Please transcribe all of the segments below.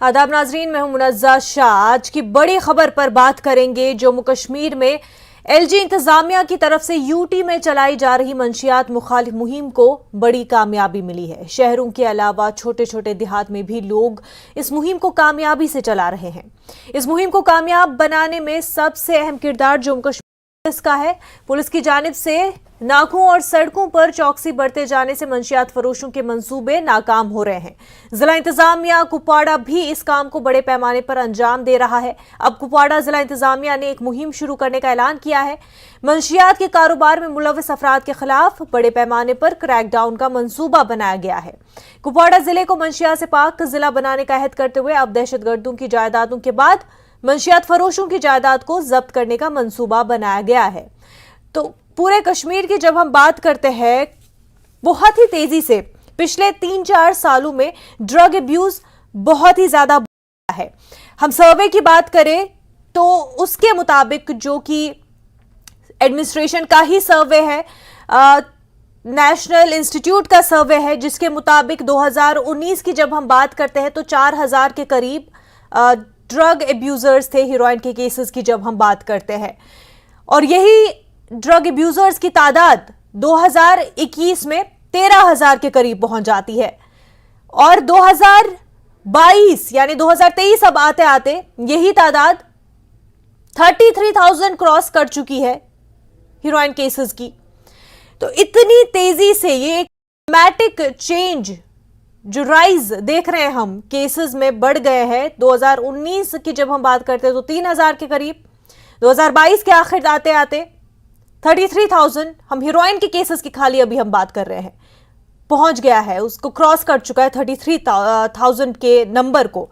आदाब नाजरीन, मैं हूं मुनज़्ज़ा शाह। आज की बड़ी खबर पर बात करेंगे। जम्मू कश्मीर में एलजी इंतजामिया की तरफ से यूटी में चलाई जा रही मंशियात मुखालिफ मुहिम को बड़ी कामयाबी मिली है। शहरों के अलावा छोटे छोटे देहात में भी लोग इस मुहिम को कामयाबी से चला रहे हैं। इस मुहिम को कामयाब बनाने में सबसे अहम किरदार जम्मू कश्मीर पुलिस का है। पुलिस की जानिब से नाकों और सड़कों पर चौकसी बढ़ते जाने से मंशियात फरोशों के मंसूबे नाकाम हो रहे हैं। जिला इंतजामिया कुपवाड़ा भी इस काम को बड़े पैमाने पर अंजाम दे रहा है। अब कुपवाड़ा जिला इंतजामिया ने एक मुहिम शुरू करने का ऐलान किया है। मंशियात के कारोबार में मुलव्वस अफराद के खिलाफ बड़े पैमाने पर क्रैकडाउन का मंसूबा बनाया गया है। कुपवाड़ा जिले को मंशियात से पाक जिला बनाने का अहद करते हुए अब दहशतगर्दों की जायदादों के बाद मंशियात फरोशों की जायदाद को जब्त करने का मंसूबा बनाया गया है। तो पूरे कश्मीर की जब हम बात करते हैं, बहुत ही तेजी से पिछले 3-4 सालों में ड्रग अब्यूज बहुत ही ज्यादा बढ़ा है। हम सर्वे की बात करें तो उसके मुताबिक, जो कि एडमिनिस्ट्रेशन का ही सर्वे है, नेशनल इंस्टीट्यूट का सर्वे है, जिसके मुताबिक 2019 की जब हम बात करते हैं तो 4000 के करीब ड्रग एब्यूजर्स थे। हीरोइन के केसेस की जब हम बात करते हैं, और यही ड्रग एब्यूजर्स की तादाद 2021 में 13,000 के करीब पहुंच जाती है, और 2022 यानी 2023 अब आते आते यही तादाद 33,000 क्रॉस कर चुकी है हीरोइन केसेस की। तो इतनी तेजी से ये एक ड्रामेटिक चेंज जो राइज देख रहे हैं हम केसेस में बढ़ गए हैं। 2019 की जब हम बात करते हैं तो 3,000 के करीब, 2022 के आखिर आते आते 33,000 हम हीरोइन के केसेस की खाली अभी हम बात कर रहे हैं पहुंच गया है, उसको क्रॉस कर चुका है 33,000 के नंबर को।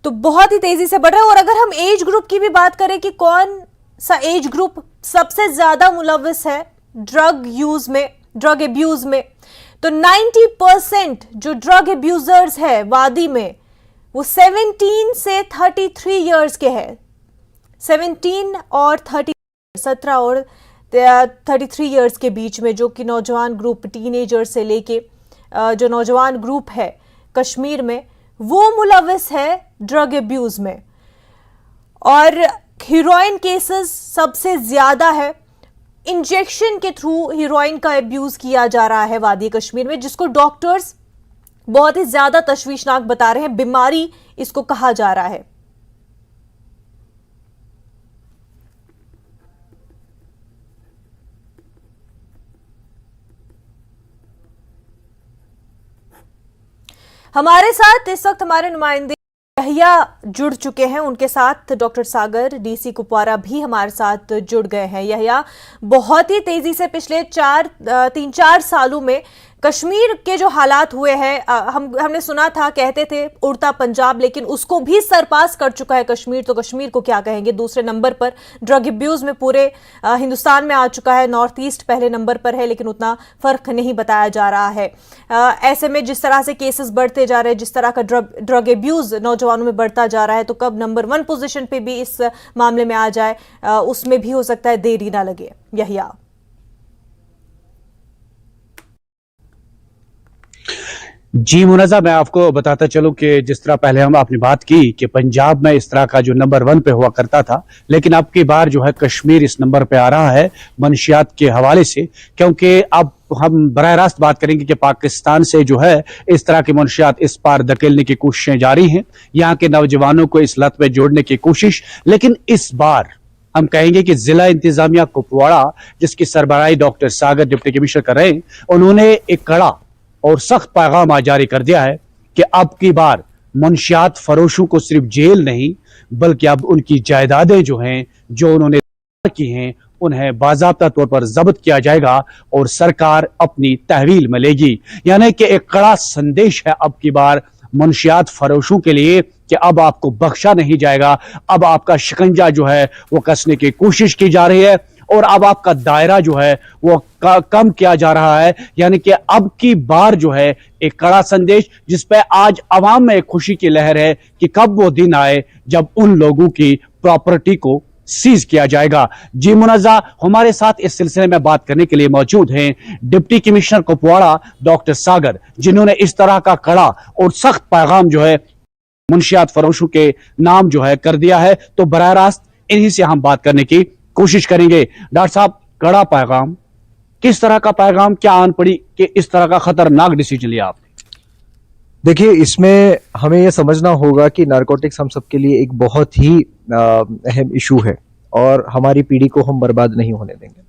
तो बहुत ही तेजी से बढ़ रहा है। और अगर हम एज ग्रुप की भी बात करें कि कौन सा एज ग्रुप सबसे ज्यादा मुलव्वस है ड्रग यूज में, ड्रग एब्यूज में, तो 90% जो ड्रग एब्यूजर्स है वादी में वो 17 से 33 इयर्स के हैं। 17 और 17 और 33 इयर्स के बीच में जो कि नौजवान ग्रुप, टीनेजर से लेके जो नौजवान ग्रुप है कश्मीर में, वो मुलव्वस है ड्रग एब्यूज में। और हीरोइन केसेस सबसे ज्यादा है। इंजेक्शन के थ्रू हीरोइन का अब्यूज किया जा रहा है वादी कश्मीर में, जिसको डॉक्टर्स बहुत ही ज्यादा तशवीशनाक बता रहे हैं, बीमारी इसको कहा जा रहा है। हमारे साथ इस वक्त हमारे नुमाइंदे यहिया जुड़ चुके हैं, उनके साथ डॉक्टर सागर डीसी कुपवाड़ा भी हमारे साथ जुड़ गए हैं। यहिया, बहुत ही तेजी से पिछले 3-4 सालों में कश्मीर के जो हालात हुए हैं, हमने सुना था, कहते थे उड़ता पंजाब, लेकिन उसको भी सरपास कर चुका है कश्मीर। तो कश्मीर को क्या कहेंगे, दूसरे नंबर पर ड्रग अब्यूज में पूरे हिंदुस्तान में आ चुका है। नॉर्थ ईस्ट पहले नंबर पर है, लेकिन उतना फर्क नहीं बताया जा रहा है। ऐसे में जिस तरह से केसेस बढ़ते जा रहे हैं, जिस तरह का ड्रग अब्यूज नौजवानों में बढ़ता जा रहा है, तो कब नंबर 1 पोजीशन पे भी इस मामले में आ जाए, उसमें भी हो सकता है देरी ना लगे। यहिया जी मुनज़्ज़ा, मैं आपको बताता चलूं कि जिस तरह पहले हम आपने बात की कि पंजाब में इस तरह का जो नंबर 1 पे हुआ करता था, लेकिन अब की बार जो है कश्मीर इस नंबर पे आ रहा है मंशियात के हवाले से, क्योंकि अब हम बराह रास्त बात करेंगे कि पाकिस्तान से जो है इस तरह की मंशियात इस पार धकेलने की कोशिशें जारी हैं, यहाँ के नौजवानों को इस लत में जोड़ने की कोशिश। लेकिन इस बार हम कहेंगे कि जिला इंतजामिया कुपवाड़ा, जिसकी सरबराही डॉक्टर सागर डिप्टी कमिश्नर कर रहे हैं, उन्होंने एक कड़ा और सख्त पैगाम आज जारी कर दिया है कि अब की बार मंशियात फरोशों को सिर्फ जेल नहीं, बल्कि अब उनकी जायदादें जो हैं, जो उन्होंने की हैं, उन्हें बाज़ाब्ता तौर पर जब्त किया जाएगा और सरकार अपनी तहवील में लेगी। यानी कि एक कड़ा संदेश है अब की बार मंशियात फरोशों के लिए कि अब आपको बख्शा नहीं जाएगा, अब आपका शिकंजा जो है वो कसने की कोशिश की जा रही है, और अब आपका दायरा जो है वो कम किया जा रहा है। यानी कि अब की बार जो है एक कड़ा संदेश, जिस पे आज अवाम में एक खुशी की लहर है कि कब वो दिन आए जब उन लोगों की प्रॉपर्टी को सीज किया जाएगा। जी मुनज़्ज़ा, हमारे साथ इस सिलसिले में बात करने के लिए मौजूद हैं डिप्टी कमिश्नर कुपवाड़ा डॉक्टर सागर, जिन्होंने इस तरह का कड़ा और सख्त पैगाम जो है मुंशियात फरोशों के नाम जो है कर दिया है। तो बराह रास्त इन्हीं से हम बात करने की कोशिश करेंगे। डॉक्टर साहब, कड़ा पैगाम, किस तरह का पैगाम, क्या आन पड़ी कि इस तरह का खतरनाक डिसीजन लिया आपने? देखिए, इसमें हमें यह समझना होगा कि नारकोटिक्स हम सबके लिए एक बहुत ही अहम इशू है और हमारी पीढ़ी को हम बर्बाद नहीं होने देंगे।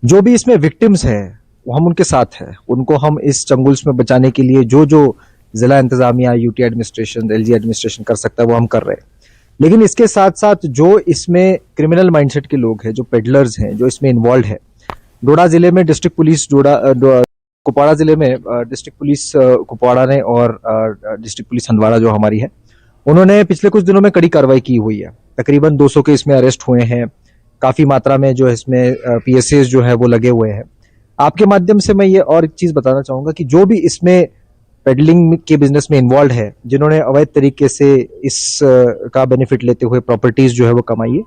जो भी इसमें विक्टिम्स हैं वो हम उनके साथ हैं, उनको हम इस चंगुल में बचाने के लिए जो जो जिला इंतजामिया, यूटी एडमिनिस्ट्रेशन, एलजी एडमिनिस्ट्रेशन कर सकता है वो हम कर रहे हैं। लेकिन इसके साथ साथ जो इसमें क्रिमिनल माइंडसेट के लोग हैं, जो पेडलर्स हैं, जो इसमें इन्वॉल्व है, डोडा जिले में डिस्ट्रिक्ट पुलिस कुपवाड़ा जिले में डिस्ट्रिक्ट पुलिस कुपवाड़ा ने और डिस्ट्रिक्ट पुलिस हंदवाड़ा जो हमारी है, उन्होंने पिछले कुछ दिनों में कड़ी कार्रवाई की हुई है। तकरीबन 200 के इसमें अरेस्ट हुए हैं। काफी मात्रा में जो इसमें पीएसएस जो है वो लगे हुए हैं। आपके माध्यम से मैं ये और एक चीज बताना चाहूंगा कि जो भी इसमें पेडलिंग के बिजनेस में इन्वॉल्व है, जिन्होंने अवैध तरीके से इस का बेनिफिट लेते हुए प्रॉपर्टीज जो है वो कमाई है,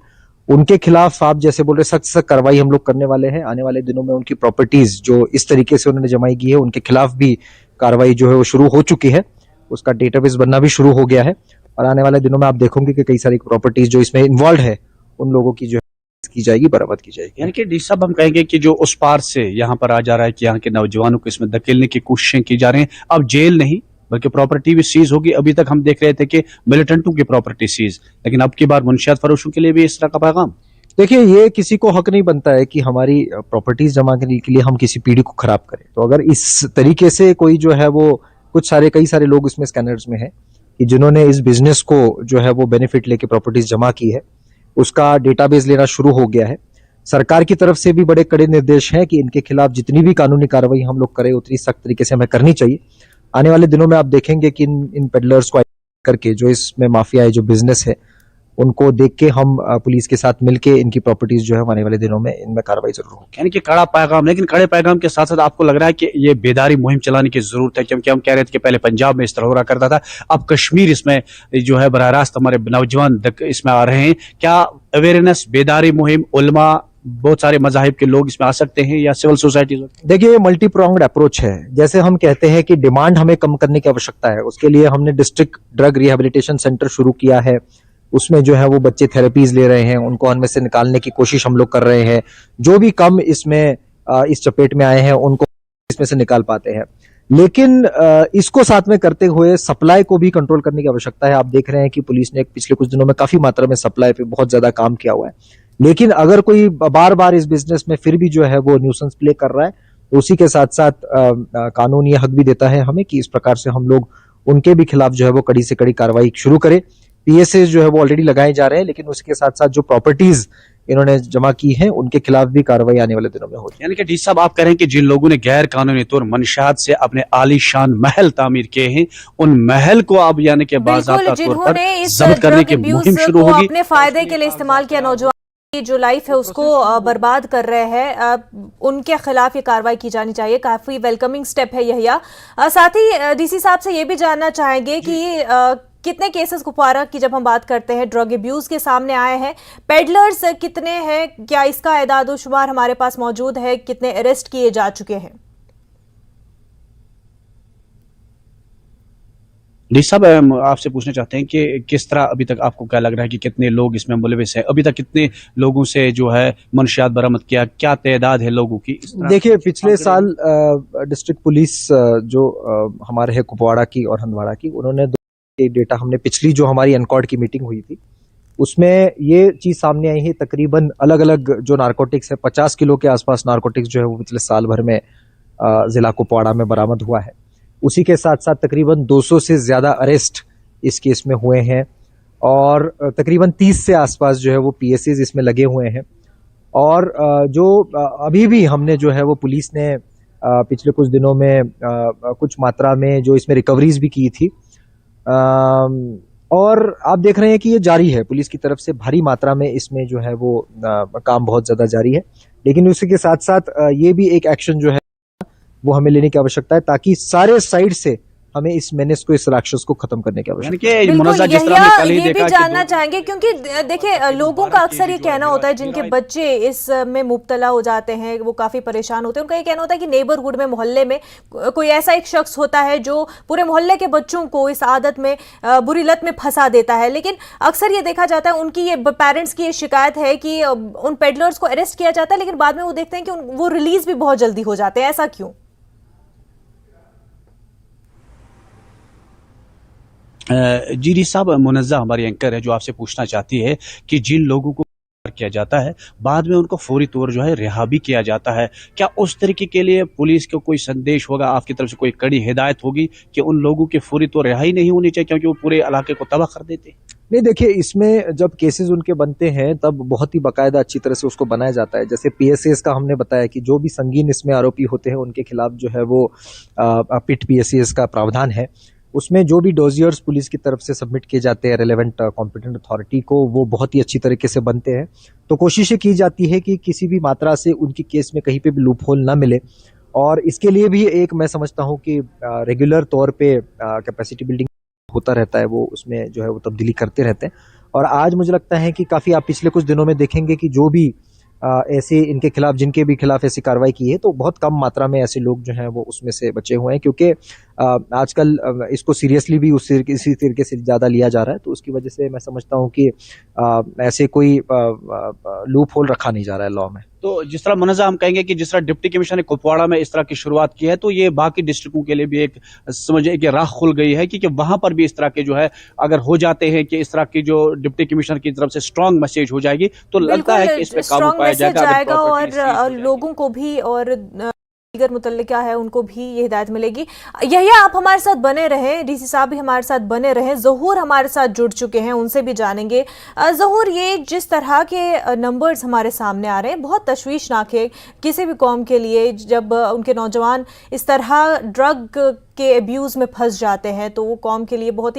उनके खिलाफ आप जैसे बोल रहे सख्त कार्रवाई हम लोग करने वाले हैं। आने वाले दिनों में उनकी प्रॉपर्टीज जो इस तरीके से उन्होंने जमाई की है, उनके खिलाफ भी कार्रवाई जो है वो शुरू हो चुकी है। उसका डेटाबेस बनना भी शुरू हो गया है और आने वाले दिनों में आप देखोगे कि कई सारी प्रॉपर्टीज जो इसमें इन्वॉल्व है, उन लोगों की जो की जाएगी, बरामद की जाएगी। यानी कि डी साहब, हम कहेंगे कि जो उस पार से यहाँ पर आ जा रहा है कि यहाँ के नौजवानों को इसमें धकेलने की कोशिशें की जा रही हैं, अब जेल नहीं बल्कि प्रॉपर्टी भी सीज होगी। अभी तक हम देख रहे थे कि मिलिटेंटों की प्रॉपर्टी सीज, लेकिन अब की बार मुंशियात फरोशों के लिए भी इस तरह का पैगाम। देखिए, ये किसी को हक नहीं बनता है कि हमारी प्रॉपर्टीज जमा करने के लिए हम किसी पीढ़ी को खराब करें। तो अगर इस तरीके से कोई जो है वो कई सारे लोग इसमें स्कैनर्स में हैं कि जिन्होंने इस बिजनेस को जो है वो बेनिफिट लेके प्रॉपर्टीज जमा की है, उसका डेटाबेस लेना शुरू हो गया है। सरकार की तरफ से भी बड़े कड़े निर्देश हैं कि इनके खिलाफ जितनी भी कानूनी कार्रवाई हम लोग करें उतनी सख्त तरीके से हमें करनी चाहिए। आने वाले दिनों में आप देखेंगे कि इन पेडलर्स को करके जो इसमें माफिया है, जो बिजनेस है, उनको देख के हम पुलिस के साथ मिलके इनकी प्रॉपर्टीज जो है आने वाले दिनों में इनमें कार्रवाई जरूर होगी। यानी कि कड़ा पैगाम, लेकिन कड़े पैगाम के साथ साथ आपको लग रहा है कि ये बेदारी मुहिम चलाने की जरूरत है? क्योंकि हम कह रहे थे कि पहले पंजाब में इस तरह हो रहा करता था, अब कश्मीर इसमें जो है बराह रास्त हमारे नौजवान इसमें आ रहे हैं। क्या अवेयरनेस, बेदारी मुहिम, उलमा, बहुत सारे मजाहिब के लोग इसमें आ सकते हैं या सिविल सोसाइटी? देखिए, ये मल्टी प्रोंग्ड अप्रोच है। जैसे हम कहते हैं कि डिमांड हमें कम करने की आवश्यकता है, उसके लिए हमने डिस्ट्रिक्ट ड्रग रिहेबिलिटेशन सेंटर शुरू किया है। उसमें जो है वो बच्चे थेरेपीज ले रहे हैं, उनको उनमें से निकालने की कोशिश हम लोग कर रहे हैं। जो भी कम इसमें इस चपेट में आए हैं उनको इसमें से निकाल पाते हैं। लेकिन इसको साथ में करते हुए सप्लाई को भी कंट्रोल करने की आवश्यकता है। आप देख रहे हैं कि पुलिस ने पिछले कुछ दिनों में काफी मात्रा में सप्लाई पे बहुत ज्यादा काम किया हुआ है। लेकिन अगर कोई बार बार इस बिजनेस में फिर भी जो है वो न्यूसेंस प्ले कर रहा है, तो उसी के साथ साथ कानून ये हक भी देता है हमें कि इस प्रकार से हम लोग उनके भी खिलाफ जो है वो कड़ी से कड़ी कार्रवाई शुरू करें। पीएसए जो है वो ऑलरेडी लगाए जा रहे हैं, लेकिन उसके साथ साथ जो प्रॉपर्टीज इन्होंने जमा की है उनके खिलाफ भी कार्रवाई आने वाले दिनों में होगी। यानी कि डी साहब, आप कह रहे हैं कि जिन लोगों ने गैर कानूनी तौर मंशियात से अपने आलीशान महल तामीर किए हैं, उन महल को अब यानी कि बाज़ाब्ता तौर पर जब्त करने की मुहिम शुरू होगी। अपने फायदे के लिए इस्तेमाल किया, नौजवान की जो लाइफ है उसको बर्बाद कर रहे हैं, उनके खिलाफ ये कार्रवाई की जानी चाहिए। काफी वेलकमिंग स्टेप है यह। साथ ही डीसी साहब से ये भी जानना चाहेंगे कि कितने केसेस कुपवाड़ा की जब हम बात करते हैं ड्रग अब्यूज के सामने आए हैं, पेडलर्स कितने हैं, क्या इसका एदाद शुमार हमारे पास मौजूद है, कितने अरेस्ट किए जा चुके हैं? डी साहब, हम आपसे पूछना चाहते हैं कि किस तरह अभी तक आपको क्या लग रहा है कि कितने लोग इसमें मुलविस हैं? अभी तक कितने लोगों से जो है मंशियात बरामद किया, क्या तादाद है लोगों की? देखिए, पिछले साल डिस्ट्रिक्ट पुलिस जो हमारे है कुपवाड़ा की और हंदवाड़ा की, उन्होंने एक डेटा हमने पिछली जो हमारी एनकॉर्ड की मीटिंग हुई थी उसमें ये चीज सामने आई है। तकरीबन अलग अलग जो नारकोटिक्स है, 50 किलो के आसपास नारकोटिक्स जो है वो पिछले साल भर में जिला कुपवाड़ा में बरामद हुआ है। उसी के साथ साथ तकरीबन 200 से ज्यादा अरेस्ट इस केस में हुए हैं और तकरीबन 30 से आसपास जो है वो पीएसएस इसमें लगे हुए हैं। और जो अभी भी हमने जो है वो पुलिस ने पिछले कुछ दिनों में कुछ मात्रा में जो इसमें रिकवरीज भी की थी, और आप देख रहे हैं कि ये जारी है। पुलिस की तरफ से भारी मात्रा में इसमें जो है वो काम बहुत ज्यादा जारी है। लेकिन उसी के साथ साथ ये भी एक एक्शन जो है वो हमें लेने की आवश्यकता है ताकि सारे साइड से हमें इस मेनेस को, इस राक्षस को खत्म करने की आवश्यकता है। बिल्कुल, मुनज़्ज़ा, जिस तरह हमने कल ही ये भी देखा कि जानना चाहेंगे क्योंकि देखिए लोगों का अक्सर ये कहना होता है जिनके बच्चे इस में मुब्तला हो जाते हैं, वो काफी परेशान होते हैं, उनका ये कहना होता है कि नेबरहुड में, मोहल्ले में कोई ऐसा एक शख्स होता है जो पूरे मोहल्ले के बच्चों को इस आदत में, बुरी लत में फंसा देता है। लेकिन अक्सर ये देखा जाता है, उनकी ये पेरेंट्स की ये शिकायत है कि उन पेडलर्स को अरेस्ट किया जाता है लेकिन बाद में वो देखते हैं कि वो रिलीज भी बहुत जल्दी हो जाते हैं। ऐसा क्यों? जीरी साहब, मुनज़्ज़ा हमारी एंकर है जो आपसे पूछना चाहती है कि जिन लोगों को किया जाता है बाद में उनको फौरी तौर जो है रिहा भी किया जाता है, क्या उस तरीके के लिए पुलिस को कोई संदेश होगा, आपकी तरफ से कोई कड़ी हिदायत होगी कि उन लोगों की फौरी तौर रिहाई नहीं होनी चाहिए क्योंकि वो पूरे इलाके को तबाह कर देते हैं? नहीं, देखिए, इसमें जब केसेस उनके बनते हैं तब बहुत ही बाकायदा अच्छी तरह से उसको बनाया जाता है। जैसे पीएसएस का हमने बताया कि जो भी संगीन इसमें आरोपी होते हैं उनके खिलाफ जो है वो पिट पीएसएस का प्रावधान है। उसमें जो भी डोजियर्स पुलिस की तरफ से सबमिट किए जाते हैं रेलेवेंट कॉम्पिटेंट अथॉरिटी को, वो बहुत ही अच्छी तरीके से बनते हैं। तो कोशिश ये की जाती है कि किसी भी मात्रा से उनकी केस में कहीं पे भी लूप होल ना मिले, और इसके लिए भी एक मैं समझता हूँ कि रेगुलर तौर पे कैपेसिटी बिल्डिंग होता रहता है, वो उसमें जो है वो तब्दीली करते रहते हैं। और आज मुझे लगता है कि काफ़ी आप पिछले कुछ दिनों में देखेंगे कि जो भी ऐसे इनके खिलाफ, जिनके भी खिलाफ ऐसी कार्रवाई की है, तो बहुत कम मात्रा में ऐसे लोग जो हैं वो उसमें से बचे हुए हैं, क्योंकि आजकल इसको सीरियसली भी इसी तरीके से ज़्यादा लिया जा रहा है। तो उसकी वजह से मैं समझता हूँ कि ऐसे कोई लूप होल रखा नहीं जा रहा है लॉ में। तो जिस तरह मुनज़्ज़ा, हम कहेंगे कि जिस तरह डिप्टी कमिश्नर ने कुपवाड़ा में इस तरह की शुरुआत की है, तो ये बाकी डिस्ट्रिक्टों के लिए भी एक समझिए कि राह खुल गई है कि वहां पर भी इस तरह के जो है अगर हो जाते हैं कि इस तरह की जो डिप्टी कमिश्नर की तरफ से स्ट्रांग मैसेज हो जाएगी तो लगता है कि इस पे काबू पाया जाएगा और लोगों को भी और दीगर मुतल्लिका है उनको भी ये हिदायत मिलेगी। यही आप हमारे साथ बने रहें, डीसी साहब भी हमारे साथ बने रहें, ज़हूर हमारे साथ जुड़ चुके हैं, उनसे भी जानेंगे। ज़हूर, ये जिस तरह के नंबर्स हमारे सामने आ रहे हैं बहुत तशवीशनाक है किसी भी कौम के लिए। जब उनके नौजवान इस तरह ड्रग के अब्यूज़ में फंस जाते हैं तो वो कौम के लिए बहुत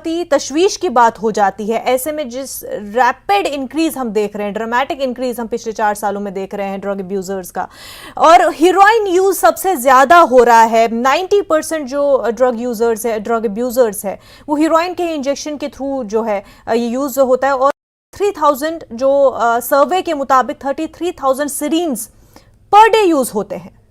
ही तशवीश की बात हो जाती है। ऐसे में जिस रैपिड इंक्रीज़ हम देख रहे हैं, ड्रामेटिक इंक्रीज़ हम पिछले 4 सालों में देख रहे हैं ड्रग अब्यूज़र्स का, और हीरोइन यूज़ सबसे ज़्यादा हो रहा है। 90% जो ड्रग यूज़र्स है, ड्रग अब्यूज़र्स है, वो हीरोइन के इंजेक्शन के थ्रू जो है ये यूज़ होता है। और 3000 जो सर्वे के मुताबिक 33,000 सिरिंज पर डे यूज़ होते हैं।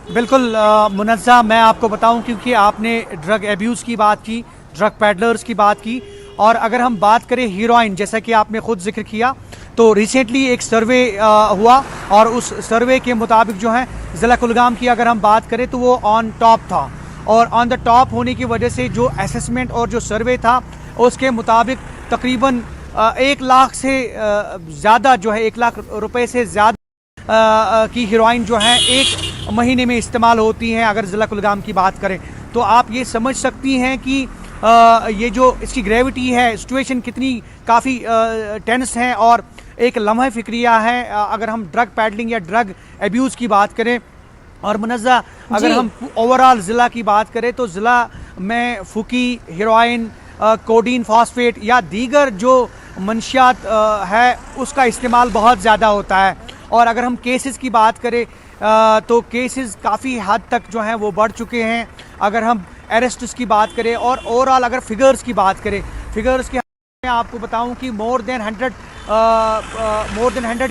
बिल्कुल मुनज़्ज़ा, मैं आपको बताऊं, क्योंकि आपने ड्रग एब्यूज़ की बात की, ड्रग पैडलर्स की बात की, और अगर हम बात करें हीरोइन, जैसा कि आपने खुद जिक्र किया, तो रिसेंटली एक सर्वे हुआ और उस सर्वे के मुताबिक जो है ज़िला कुलगाम की अगर हम बात करें तो वो ऑन टॉप था। और ऑन द टॉप होने की वजह से जो असेसमेंट और जो सर्वे था उसके मुताबिक तकरीबन 1 लाख से ज़्यादा जो है 1 लाख रुपए से ज़्यादा की हीरोइन जो है एक महीने में इस्तेमाल होती हैं। अगर ज़िला कुलगाम की बात करें तो आप ये समझ सकती हैं कि ये जो इसकी ग्रेविटी है, सिचुएशन कितनी काफ़ी टेंस है और एक लम्हा फिक्रिया है अगर हम ड्रग पैडलिंग या ड्रग एब्यूज़ की बात करें। और मुनज़्ज़ा, अगर हम ओवरऑल ज़िला की बात करें तो ज़िला में फुकी, हीरोइन, कोडीन फॉस्फेट या दीगर जो मंशियात है उसका इस्तेमाल बहुत ज़्यादा होता है। और अगर हम केसेस की बात करें तो केसेस काफ़ी हद तक जो हैं वो बढ़ चुके हैं। अगर हम अरेस्ट्स की बात करें और ओवरऑल अगर फिगर्स की बात करें, फिगर्स के मैं आपको बताऊं कि more than 100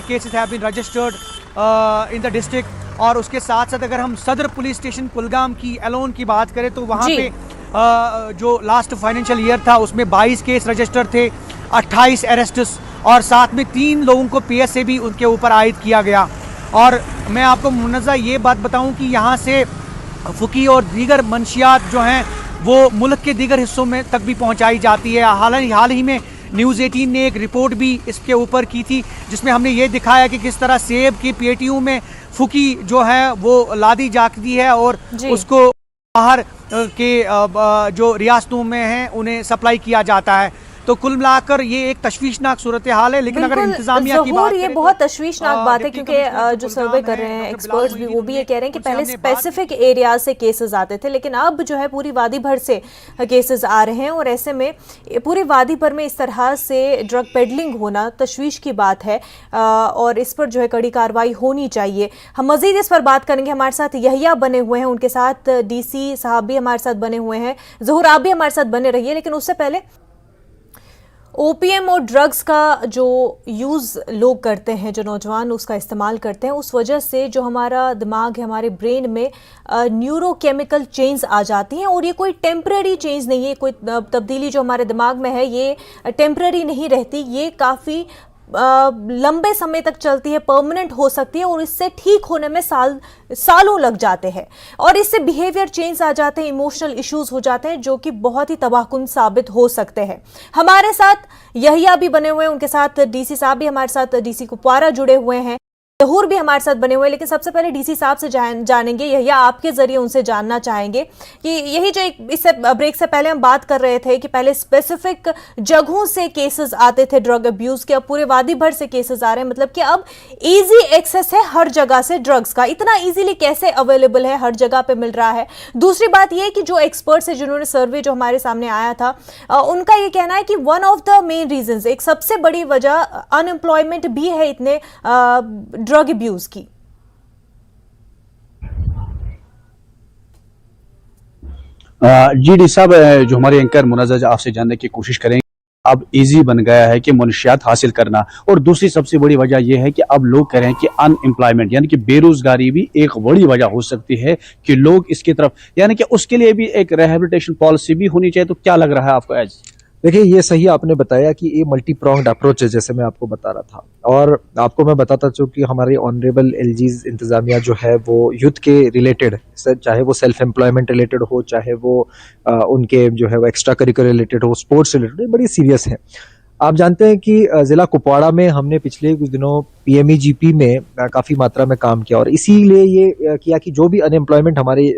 cases have been registered in the district. और उसके साथ साथ अगर हम सदर पुलिस स्टेशन कुलगाम की एलोन की बात करें तो वहाँ पे जो लास्ट फाइनेंशियल ईयर था उसमें 22 केस रजिस्टर थे, 28 अरेस्ट्स, और साथ में 3 लोगों को PSA भी उनके ऊपर आयद किया गया। और मैं आपको मुनज़्ज़ा ये बात बताऊं कि यहाँ से फुकी और दीगर मंशियात जो हैं वो मुल्क के दीगर हिस्सों में तक भी पहुँचाई जाती है। हाल ही में न्यूज़ 18 ने एक रिपोर्ट भी इसके ऊपर की थी जिसमें हमने ये दिखाया कि किस तरह सेब की पेटियों में फुकी जो है वो लादी जाती है और उसको बाहर के जो रियासतों में हैं उन्हें सप्लाई किया जाता है। तो कुल मिलाकर ये एक तशवीशनाक सूरत हाल है। लेकिन अगर बिल्कुल, इंतजामिया की ज़हूर, बात ये करें बहुत तो, तशवीशनाक बात है, डिप्टी क्योंकि कमिश्नर जो कुलगाम सर्वे कर है, रहे हैं डॉक्टर एक्सपर्ट्स भी, बिलाल वो भी ये कह रहे हैं कि उनसे पहले हमने बात की। स्पेसिफिक एरिया से केसेस आते थे, लेकिन अब जो है पूरी वादी भर से केसेस आ रहे हैं। और ऐसे में पूरी वादी भर में इस तरह से ड्रग पेडलिंग होना तशवीश की बात है, और इस पर जो है कड़ी कार्रवाई होनी चाहिए। हम मजीद इस पर बात करेंगे। हमारे साथ यहिया बने हुए हैं, उनके साथ डीसी साहब भी हमारे साथ बने हुए हैं। ज़हूर, आप भी हमारे साथ बने रहिए। लेकिन उससे पहले ओपीएम और ड्रग्स का जो यूज़ लोग करते हैं, जो नौजवान उसका इस्तेमाल करते हैं, उस वजह से जो हमारा दिमाग है, हमारे ब्रेन में न्यूरोकेमिकल चेंज आ जाती हैं। और ये कोई टेम्पररी चेंज नहीं है, कोई तब्दीली जो हमारे दिमाग में है ये टेम्पररी नहीं रहती, ये काफ़ी लंबे समय तक चलती है, परमानेंट हो सकती है, और इससे ठीक होने में सालों लग जाते हैं। और इससे बिहेवियर चेंज आ जाते हैं, इमोशनल इश्यूज हो जाते हैं, जो कि बहुत ही तबाहकुन साबित हो सकते हैं। हमारे साथ यहिया भी बने हुए हैं, उनके साथ डीसी साहब भी हमारे साथ, डीसी कुपवारा जुड़े हुए हैं, ज़हूर भी हमारे साथ बने हुए हैं। लेकिन सबसे पहले डीसी साहब से जानेंगे, यहिया आपके जरिए उनसे जानना चाहेंगे कि यही जो इससे ब्रेक से पहले हम बात कर रहे थे कि पहले स्पेसिफिक जगहों से केसेस आते थे ड्रग अब्यूज के, अब पूरे वादी भर से केसेस आ रहे हैं। मतलब कि अब इजी एक्सेस है हर जगह से ड्रग्स का। इतना इजीली कैसे अवेलेबल है, हर जगह पे मिल रहा है? दूसरी बात यह कि जो एक्सपर्ट्स है, जिन्होंने सर्वे जो हमारे सामने आया था, उनका यह कहना है कि one of the main reasons, एक सबसे बड़ी वजह अनएम्प्लॉयमेंट भी है इतने ड्रग अब्यूज की। जी डी साहब, जो हमारे एंकर मुनज़्ज़ा आपसे जानने की कोशिश करेंगे, अब इजी बन गया है कि मनशियात हासिल करना, और दूसरी सबसे बड़ी वजह यह है कि अब लोग कह रहे हैं कि अनएम्प्लॉयमेंट यानी कि बेरोजगारी भी एक बड़ी वजह हो सकती है कि लोग इसकी तरफ, यानी कि उसके लिए भी एक रिहैबिलिटेशन पॉलिसी भी होनी चाहिए। तो क्या लग रहा है आपको? एज देखिए, ये सही आपने बताया कि ये मल्टी प्रोंग्ड अप्रोच है, जैसे मैं आपको बता रहा था। और आपको मैं बताता चूँ कि हमारे ऑनरेबल एलजीज इंतजामिया जो है वो यूथ के रिलेटेड, चाहे वो सेल्फ एम्प्लॉयमेंट रिलेटेड हो, चाहे वो उनके जो है वो एक्स्ट्रा करिकुलर रिलेटेड हो, स्पोर्ट्स रिलेटेड, बड़ी सीरियस है। आप जानते हैं कि जिला कुपवाड़ा में हमने पिछले कुछ दिनों पीएमईजीपी में काफी मात्रा में काम किया, और इसीलिए ये किया कि जो भी अनएम्प्लॉयमेंट हमारे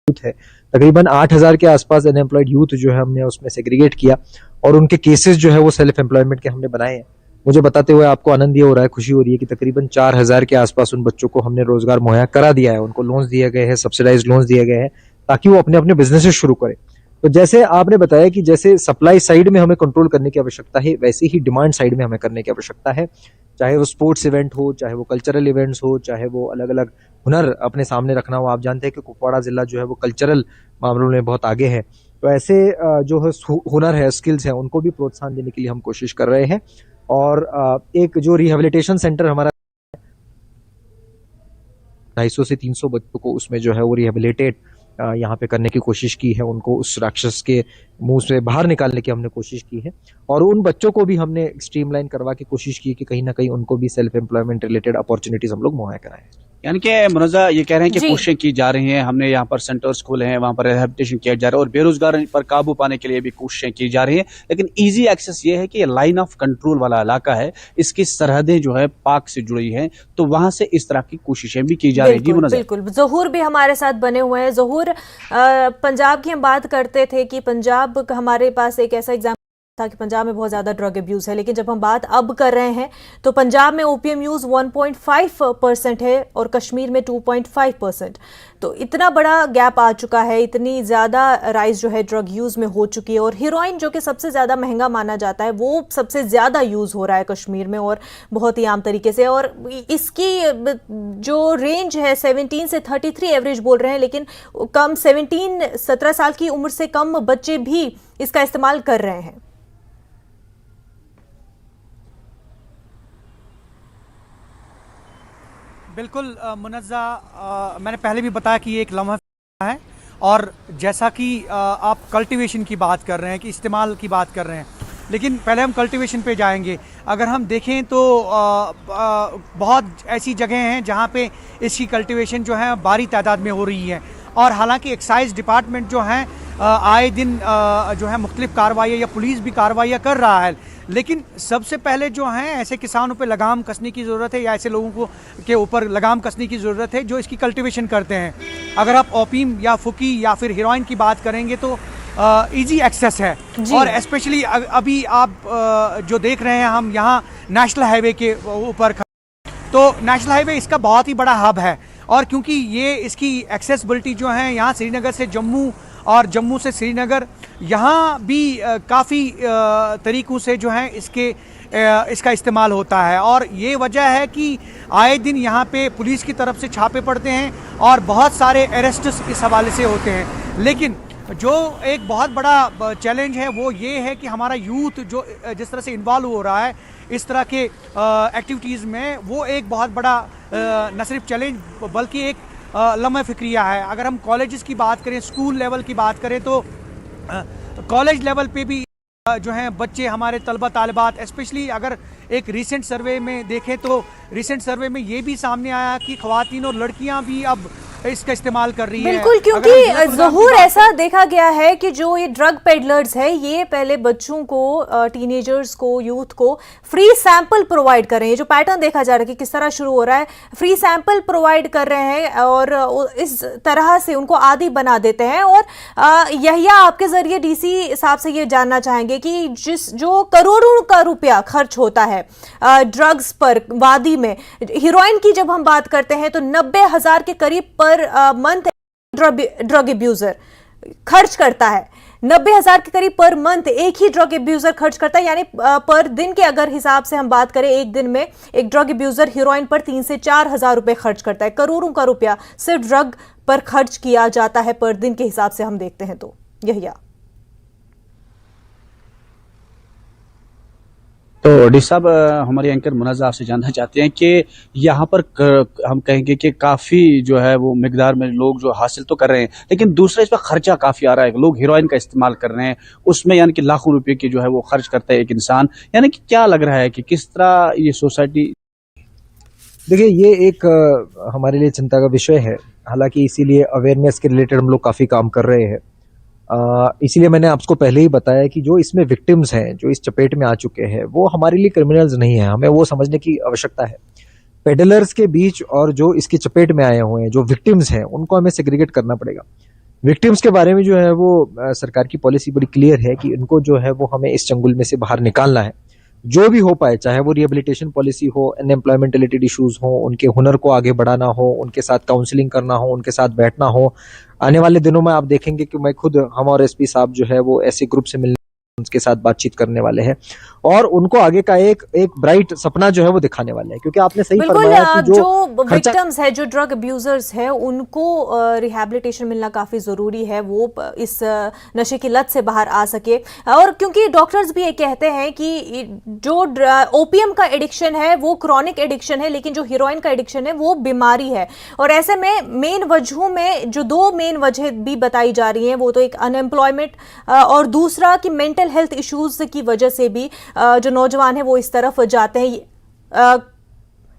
यूथ है, तकरीबन 8,000 के आसपास अनएम्प्लॉयड यूथ जो है हमने उसमें सेग्रीगेट किया, और उनके केसेस जो है वो सेल्फ एम्प्लॉयमेंट के हमने बनाए हैं। मुझे बताते हुए आपको आनंद ये हो रहा है, खुशी हो रही है कि तकरीबन 4,000 के आसपास उन बच्चों को हमने रोजगार मुहैया करा दिया है, उनको लोन्स दिए गए हैं, सब्सिडाइज लोन्स दिए गए हैं, ताकि वो अपने अपने बिजनेसेस शुरू करें। तो जैसे आपने बताया कि जैसे सप्लाई साइड में हमें कंट्रोल करने की आवश्यकता है, वैसे ही डिमांड साइड में हमें करने की आवश्यकता है। चाहे वो स्पोर्ट्स इवेंट हो, चाहे वो कल्चरल इवेंट्स हो, चाहे वो अलग अलग हुनर अपने सामने रखना हो। आप जानते हैं कि कुपवाड़ा जिला जो है वो कल्चरल मामलों में बहुत आगे है, तो ऐसे जो है हुनर है, स्किल्स है, उनको भी प्रोत्साहन देने के लिए हम कोशिश कर रहे हैं। और एक जो रिहेबिलिटेशन सेंटर हमारा 250 से 300 बच्चों को उसमें जो है वो रिहेबिलिटेट यहाँ पे करने की कोशिश की है, उनको उस राक्षस के मुंह से बाहर निकालने की हमने कोशिश की है। और उन बच्चों को भी हमने स्ट्रीमलाइन करवा की कोशिश की कि कहीं ना कहीं उनको भी सेल्फ एम्प्लॉयमेंट रिलेटेड अपॉर्चुनिटीज हम लोग मुहैया कराएं। यानी कि मुनज़्ज़ा ये कह रहे हैं कि जी। कोशिशें की जा रही हैं, हमने यहाँ पर सेंटर्स खोले हैं, वहाँ पर रिहैबिलिटेशन किया जा रहा है, और बेरोजगारी पर काबू पाने के लिए भी कोशिशें की जा रही हैं। लेकिन इजी एक्सेस ये है कि ये लाइन ऑफ कंट्रोल वाला इलाका है, इसकी सरहदें जो है पाक से जुड़ी हैं, तो वहां से इस तरह की कोशिशें भी की जा रही है। जी बिल्कुल मुनज़्ज़ा। बिल्कुल। ज़हूर भी हमारे साथ बने हुए हैं। ज़हूर, पंजाब की हम बात करते थे कि पंजाब का हमारे पास एक ऐसा एग्जाम्पल था कि पंजाब में बहुत ज़्यादा ड्रग अब्यूज़ है, लेकिन जब हम बात अब कर रहे हैं तो पंजाब में ओपीएम यूज़ 1.5% है और कश्मीर में 2.5%। तो इतना बड़ा गैप आ चुका है, इतनी ज़्यादा राइज जो है ड्रग यूज़ में हो चुकी है। और हीरोइन जो कि सबसे ज़्यादा महंगा माना जाता है, वो सबसे ज़्यादा यूज़ हो रहा है कश्मीर में, और बहुत ही आम तरीके से। और इसकी जो रेंज है 17 से 33 एवरेज बोल रहे हैं, लेकिन कम 17-17 साल की उम्र से कम बच्चे भी इसका इस्तेमाल कर रहे हैं। बिल्कुल मुनज़्ज़ा, मैंने पहले भी बताया कि ये एक लम्हा है, और जैसा कि आप कल्टीवेशन की बात कर रहे हैं, कि इस्तेमाल की बात कर रहे हैं, लेकिन पहले हम कल्टीवेशन पे जाएंगे। अगर हम देखें तो बहुत ऐसी जगह हैं जहाँ पे इसकी कल्टीवेशन जो है भारी तादाद में हो रही है, और हालांकि एक्साइज डिपार्टमेंट जो है आए दिन जो है मुख्तलिफ कार्रवाइयाँ या पुलिस भी कार्रवाइयाँ कर रहा है, लेकिन सबसे पहले जो हैं ऐसे किसानों पे लगाम कसने की ज़रूरत है, या ऐसे लोगों को के ऊपर लगाम कसने की ज़रूरत है जो इसकी कल्टीवेशन करते हैं। अगर आप ओपीम या फुकी या फिर हीरोइन की बात करेंगे तो इजी एक्सेस है। जी। और स्पेशली अभी आप जो देख रहे हैं, हम यहाँ नेशनल हाईवे के ऊपर तो नेशनल हाईवे इसका बहुत ही बड़ा हब है। और क्योंकि ये इसकी एक्सेसिबिलिटी जो है यहाँ श्रीनगर से जम्मू और जम्मू से श्रीनगर, यहाँ भी काफ़ी तरीक़ों से जो है इसका इस्तेमाल होता है। और ये वजह है कि आए दिन यहाँ पे पुलिस की तरफ से छापे पड़ते हैं और बहुत सारे अरेस्ट इस हवाले से होते हैं। लेकिन जो एक बहुत बड़ा चैलेंज है वो ये है कि हमारा यूथ जो जिस तरह से इन्वॉल्व हो रहा है इस तरह के एक्टिविटीज़ में, वो एक बहुत बड़ा न सिर्फ चैलेंज बल्कि एक लम्हा फ़िक्रिया है। अगर हम कॉलेजेस की बात करें, स्कूल लेवल की बात करें, तो कॉलेज लेवल पे भी जो हैं बच्चे, हमारे तलबा तालिबात, स्पेशली अगर एक रीसेंट सर्वे में देखें तो रीसेंट सर्वे में ये भी सामने आया कि ख़वातीन और लड़कियां भी अब इसका इस्तेमाल कर रही है। बिल्कुल, क्योंकि ज़हूर ऐसा देखा गया है कि जो ये ड्रग पेडलर्स है ये पहले बच्चों को, टीनेजर्स को, यूथ को फ्री सैंपल प्रोवाइड कर रहे हैं। ये जो पैटर्न देखा जा रहा है कि किस तरह शुरू हो रहा है, फ्री सैंपल प्रोवाइड कर रहे हैं और इस तरह से उनको आदी बना देते हैं। और यहिया, आपके जरिए डीसी साहब से ये जानना चाहेंगे कि जो करोड़ों का रुपया खर्च होता है ड्रग्स पर वादी में, हीरोइन की जब हम बात करते हैं तो 90,000 के करीब पर मंथ ड्रग एब्यूजर खर्च करता है। 90,000 के करीब पर मंथ एक ही ड्रग एब्यूजर खर्च करता है। यानी पर दिन के अगर हिसाब से हम बात करें, एक दिन में एक ड्रग एब्यूजर हीरोइन पर 3 से 4 हजार रुपए खर्च करता है। करोड़ों का रुपया सिर्फ ड्रग पर खर्च किया जाता है पर दिन के हिसाब से हम देखते हैं। तो यही तो डी साहब, हमारे एंकर मुनज़्ज़ा आपसे जानना चाहते हैं कि यहाँ पर हम कहेंगे कि काफ़ी जो है वो मिकदार में लोग जो हासिल तो कर रहे हैं, लेकिन दूसरा इस पर खर्चा काफ़ी आ रहा है। लोग हीरोइन का इस्तेमाल कर रहे हैं, उसमें यानी कि लाखों रुपए की जो है वो खर्च करता है एक इंसान। यानी कि क्या लग रहा है कि किस तरह ये सोसाइटी। देखिए, ये एक हमारे लिए चिंता का विषय है। हालांकि इसीलिए अवेयरनेस के रिलेटेड हम लोग काफ़ी काम कर रहे हैं। इसीलिए मैंने आपको पहले ही बताया कि जो इसमें विक्टिम्स हैं, जो इस चपेट में आ चुके हैं, वो हमारे लिए क्रिमिनल्स नहीं है। हमें वो समझने की आवश्यकता है। पेडलर्स के बीच और जो इसकी चपेट में आए हुए हैं, जो विक्टिम्स हैं, उनको हमें सेग्रीगेट करना पड़ेगा। विक्टिम्स के बारे में जो है वो सरकार की पॉलिसी बड़ी क्लियर है कि इनको जो है वो हमें इस चंगुल में से बाहर निकालना है, जो भी हो पाए, चाहे वो रिहेबिलिटेशन पॉलिसी हो, अनएम्प्लॉयमेंट रिलेटेड इश्यूज हो, उनके हुनर को आगे बढ़ाना हो, उनके साथ काउंसलिंग करना हो, उनके साथ बैठना हो। आने वाले दिनों में आप देखेंगे कि मैं खुद, हम और एसपी साहब जो है वो ऐसे ग्रुप से मिलने, उनके साथ बातचीत करने वाले हैं और उनको आगे का एक ब्राइट सपना जो है वो दिखाने वाले हैं। क्योंकि आपने सही फरमाया कि जो विक्टिम्स है, जो ड्रग अब्यूजर्स है, उनको रिहैबिलिटेशन मिलना काफी जरूरी है, वो इस नशे की लत से बाहर आ सके। और क्योंकि डॉक्टर्स भी ये कहते हैं कि जो ओपियम का एडिक्शन है वो क्रॉनिक एडिक्शन है, लेकिन जो हीरोइन का एडिक्शन है वो बीमारी है। और ऐसे में मेन वजहों में जो 2 मेन वजह भी बताई जा रही हैं, वो तो एक अनएम्प्लॉयमेंट और दूसरा कि मेंटल हेल्थ इश्यूज की वजह से भी जो नौजवान है वो इस तरफ जाते हैं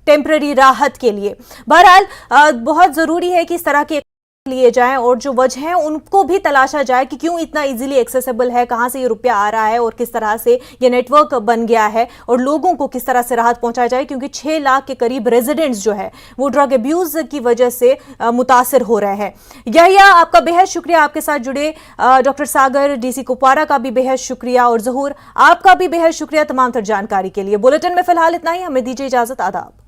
टेम्पररी राहत के लिए। बहरहाल बहुत जरूरी है कि इस तरह के लिए जाएं और जो वजह हैं उनको भी तलाशा जाए कि क्यों इतना इजीली एक्सेसिबल है, कहां से ये रुपया आ रहा है और किस तरह से ये नेटवर्क बन गया है और लोगों को किस तरह से राहत पहुंचाई जाए। क्योंकि 6 लाख के करीब रेजिडेंट्स जो है वो ड्रग अब्यूज की वजह से मुतासिर हो रहे हैं। यहिया, आपका बेहद शुक्रिया, आपके साथ जुड़े डॉक्टर सागर, डीसी कुपवारा का भी बेहद शुक्रिया और ज़हूर आपका भी बेहद शुक्रिया तमाम तर जानकारी के लिए। बुलेटिन में फिलहाल इतना ही, हमें दीजिए इजाजत। आदाब।